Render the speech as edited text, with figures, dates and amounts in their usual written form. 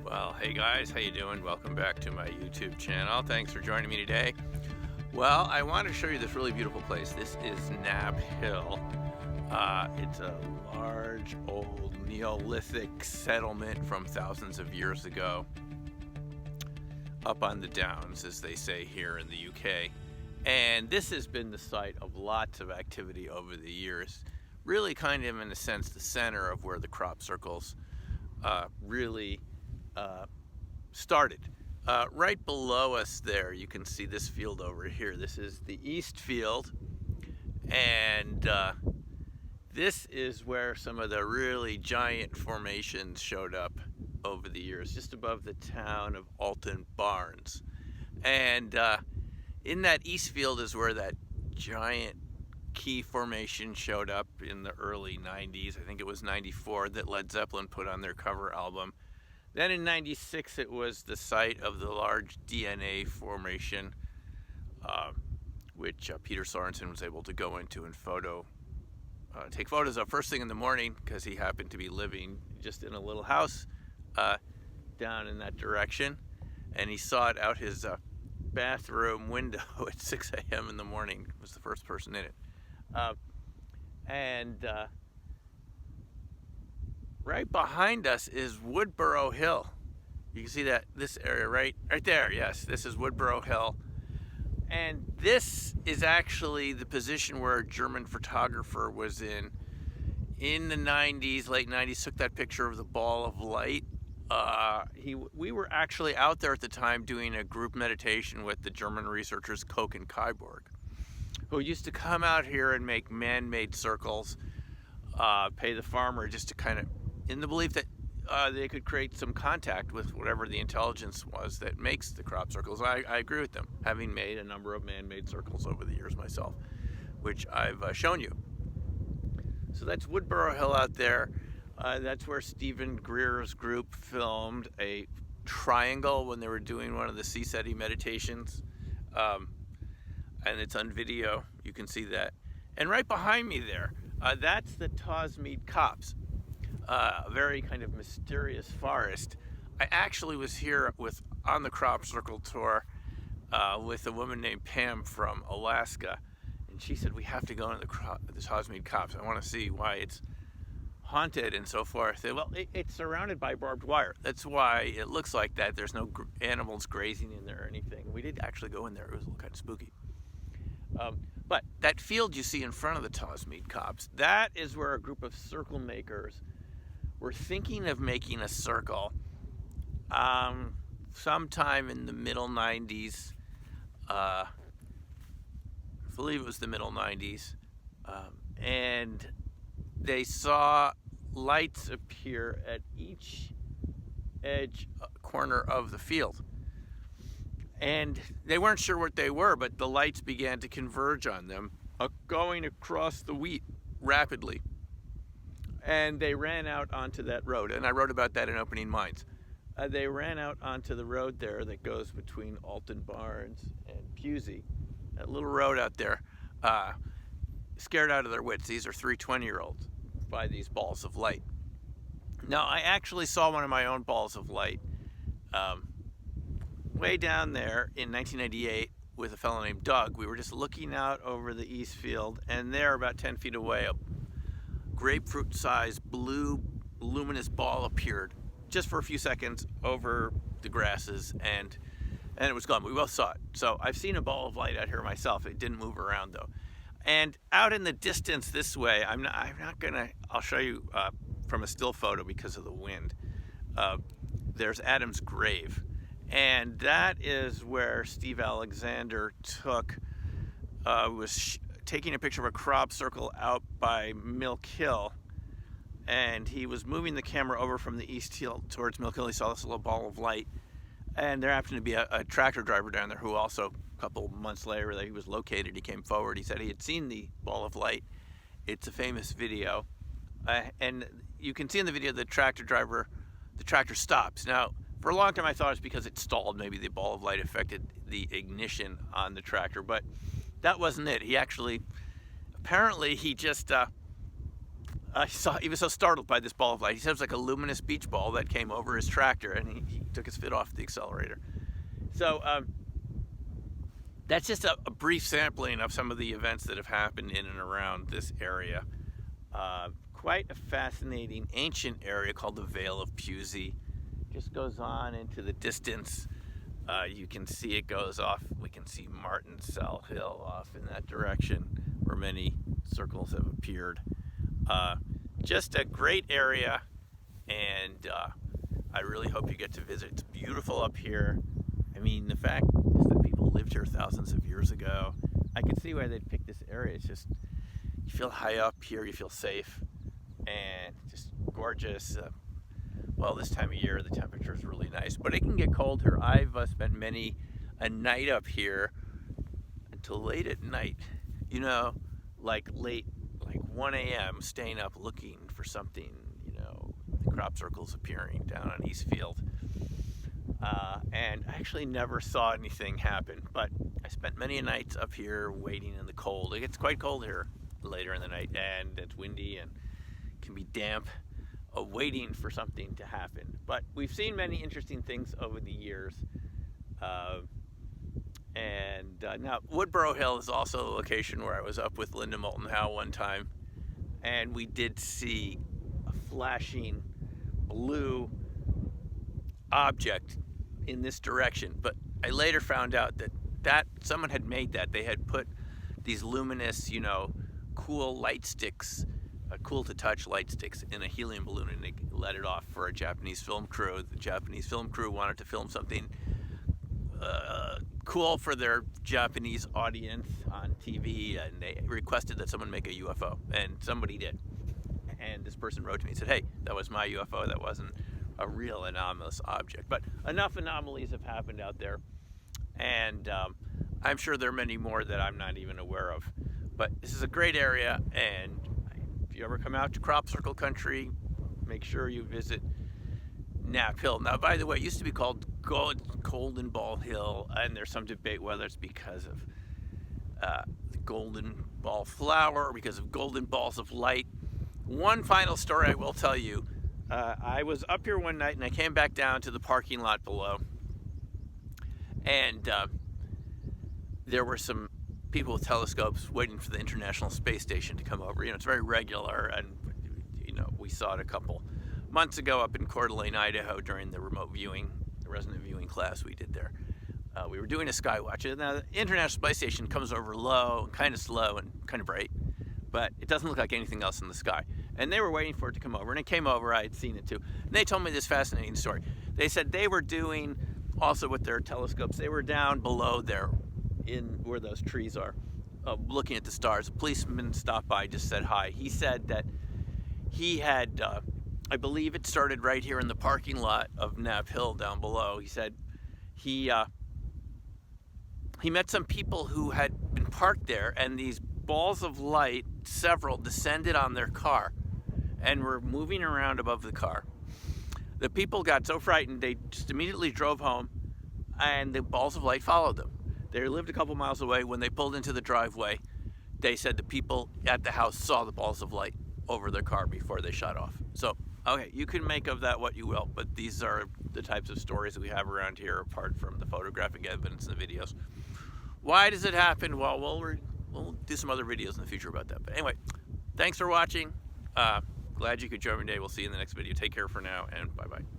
Well, hey guys, how you doing? Welcome back to my YouTube channel. Thanks for joining me today. Well, I want to show you this really beautiful place. This is Knapp Hill. It's a large, old Neolithic settlement from thousands of years ago, up on the Downs, as they say here in the UK. And this has been the site of lots of activity over the years. Really kind of, in a sense, the center of where the crop circles really started. Right below us there, you can see this field over here. This is the East Field, and this is where some of the really giant formations showed up over the years, just above the town of Alton Barnes. And in that East Field is where that giant key formation showed up in the early 90s. I think it was 94 that Led Zeppelin put on their cover album. Then in 96 it was the site of the large DNA formation, which Peter Sorensen was able to go into and take photos of first thing in the morning, because he happened to be living just in a little house down in that direction, and he saw it out his bathroom window at 6 a.m. in the morning. Was the first person in it. Right behind us is Woodborough Hill. You can see that, this area right there. Yes, this is Woodborough Hill. And this is actually the position where a German photographer was in the 90s, late 90s, took that picture of the ball of light. We were actually out there at the time doing a group meditation with the German researchers Koch and Kyborg, who used to come out here and make man-made circles, pay the farmer just to kind of, in the belief that they could create some contact with whatever the intelligence was that makes the crop circles. I agree with them, having made a number of man-made circles over the years myself, which I've shown you. So that's Woodborough Hill out there. That's where Stephen Greer's group filmed a triangle when they were doing one of the sea-setting meditations. And it's on video, you can see that. And right behind me there, that's the Tosmead Copse, a very kind of mysterious forest. I actually was here on the crop circle tour with a woman named Pam from Alaska, and she said, we have to go into the Tosmead Copse. I want to see why it's haunted and so forth. Well, it's surrounded by barbed wire. That's why it looks like that. There's no animals grazing in there or anything. We did actually go in there. It was a little kind of spooky. But that field you see in front of the Tosmead Copse, that is where a group of circle makers were thinking of making a circle sometime in the middle 90s. I believe it was the middle 90s. And they saw lights appear at each edge corner of the field. And they weren't sure what they were, but the lights began to converge on them, going across the wheat rapidly. And they ran out onto that road, and I wrote about that in Opening Minds. They ran out onto the road there that goes between Alton Barnes and Pusey, that little road out there, scared out of their wits. These are 3 20-year-olds by these balls of light. Now, I actually saw one of my own balls of light way down there in 1998 with a fellow named Doug. We were just looking out over the East Field, and there, about 10 feet away, a grapefruit-sized blue luminous ball appeared just for a few seconds over the grasses, and it was gone. We both saw it. So I've seen a ball of light out here myself. It didn't move around though. And out in the distance this way, I'll show you from a still photo because of the wind. There's Adam's grave. And that is where Steve Alexander was taking a picture of a crop circle out by Milk Hill. And he was moving the camera over from the East Hill towards Milk Hill. He saw this little ball of light. And there happened to be a tractor driver down there who also, a couple months later that he was located, he came forward. He said he had seen the ball of light. It's a famous video. And you can see in the video the tractor stops. Now, for a long time I thought it's because it stalled. Maybe the ball of light affected the ignition on the tractor, but that wasn't it. He actually, apparently he just He was so startled by this ball of light. He said it was like a luminous beach ball that came over his tractor, and he took his foot off the accelerator. So that's just a brief sampling of some of the events that have happened in and around this area. Quite a fascinating ancient area called the Vale of Pusey. Just goes on into the distance. You can see it goes off. We can see Martinsell Hill off in that direction, where many circles have appeared. Just a great area, and I really hope you get to visit. It's beautiful up here. I mean, the fact is that people lived here thousands of years ago. I can see why they'd pick this area. It's just, you feel high up here, you feel safe, and just gorgeous. Well, this time of year, the temperature is really nice, but it can get cold here. I've spent many a night up here until late at night, you know, like 1 a.m., staying up looking for something, you know, the crop circles appearing down on Eastfield. And I actually never saw anything happen, but I spent many nights up here waiting in the cold. It gets quite cold here later in the night, and it's windy and can be damp, waiting for something to happen. But we've seen many interesting things over the years. Now, Woodborough Hill is also a location where I was up with Linda Moulton Howe one time, and we did see a flashing blue object in this direction. But I later found out that someone had made that. They had put these luminous, you know, cool light sticks, cool to touch light sticks in a helium balloon, and they let it off for a Japanese film crew. The Japanese film crew wanted to film something cool for their Japanese audience on TV, and they requested that someone make a UFO, and somebody did. And this person wrote to me and said, hey, that was my UFO, that wasn't a real anomalous object. But enough anomalies have happened out there, and I'm sure there are many more that I'm not even aware of. But this is a great area, and if you ever come out to crop circle country, make sure you visit Knapp Hill. Now, by the way, it used to be called Golden Ball Hill, and there's some debate whether it's because of the golden ball flower or because of golden balls of light. One final story I will tell you. I was up here one night, and I came back down to the parking lot below, and there were some people with telescopes waiting for the International Space Station to come over. You know, it's very regular, and you know, we saw it a couple months ago up in Coeur d'Alene, Idaho, during the remote viewing, the resident viewing class we did there. We were doing a sky watch. Now, the International Space Station comes over low, kind of slow, and kind of bright, but it doesn't look like anything else in the sky. And they were waiting for it to come over, and it came over. I had seen it too. And they told me this fascinating story. They said they were doing, also with their telescopes, they were down below there, in where those trees are, looking at the stars. A policeman stopped by, just said hi. He said that he had, I believe it started right here in the parking lot of Knapp Hill down below. He said he met some people who had been parked there, and these balls of light, several, descended on their car and were moving around above the car. The people got so frightened they just immediately drove home, and the balls of light followed them. They lived a couple miles away. When they pulled into the driveway, they said the people at the house saw the balls of light over their car before they shut off. So, okay, you can make of that what you will, but these are the types of stories that we have around here, apart from the photographic evidence and the videos. Why does it happen? Well, we'll do some other videos in the future about that. But anyway, thanks for watching. Glad you could join me today. We'll see you in the next video. Take care for now, and bye-bye.